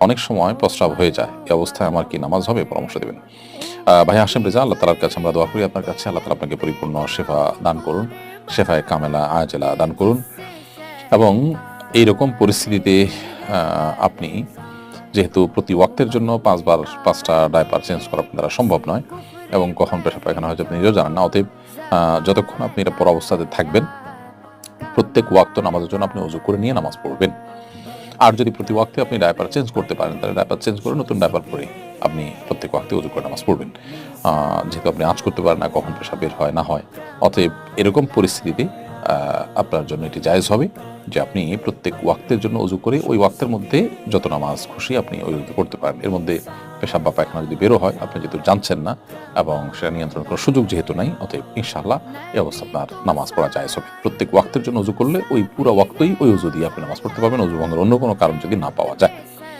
অনেক সময় প্রস্রাব হয়ে যায়, এই অবস্থায় আমার কি নামাজ হবে? পরামর্শ দেবেন। ভাই হাশেম রেজা, আল্লাহ তাআলার কাছে আমরা দোয়া করি আপনার কাছে আল্লাহ তাআলা আপনাকে পরিপূর্ণ শেফা দান করুন, শেফায়ে কামেলা আজেলা দান করুন। এবং এইরকম পরিস্থিতিতে আপনি যেহেতু প্রতি ওয়াক্তের জন্য 5 বার 5টা ডায়পার চেঞ্জ করা আপনার দ্বারা সম্ভব নয় এবং কখন পেশাব পায়খানা হয়েছে আপনি নিজেও জানেন না, অতএব যতক্ষণ আপনি এটা পড়া অবস্থাতে থাকবেন প্রত্যেক ওয়াক্ত নামাজের জন্য আপনি ওযু করে নিয়ে নামাজ পড়বেন। আর যদি প্রতি ওয়াক্তে আপনি ডায়পার চেঞ্জ করতে পারেন তাহলে ডায়পার চেঞ্জ করে নতুন ডায়পার পরে আপনি প্রত্যেক ওয়াক্তে ওযু করে নামাজ পড়বেন। যেহেতু আপনি আঁচ করতে পারেন না কখন পেশাব বের হয় না হয়, অতএব এরকম পরিস্থিতিতে আপনার জন্য এটি জায়েজ হবে যে আপনি প্রত্যেক ওয়াক্তের জন্য ওযু করে ওই ওয়াক্তের মধ্যে যত নামাজ খুশি আপনি ওই ওযু করতে পারেন। এর মধ্যে পেশাব বা পায়খানা যদি বেরো হয় আপনি যেহেতু জানছেন না এবং সেটা নিয়ন্ত্রণ করার সুযোগ যেহেতু নাই, অতএব ইনশাআল্লাহ এই অবস্থা আপনার নামাজ পড়া জায়েজ হবে। প্রত্যেক ওয়াক্তের জন্য ওযু করলে ওই পুরো ওয়াক্তই ওই ওযু দিয়ে আপনি নামাজ পড়তে পারবেন, ওযু ভঙ্গের অন্য কোনো কারণ যদি না পাওয়া যায়।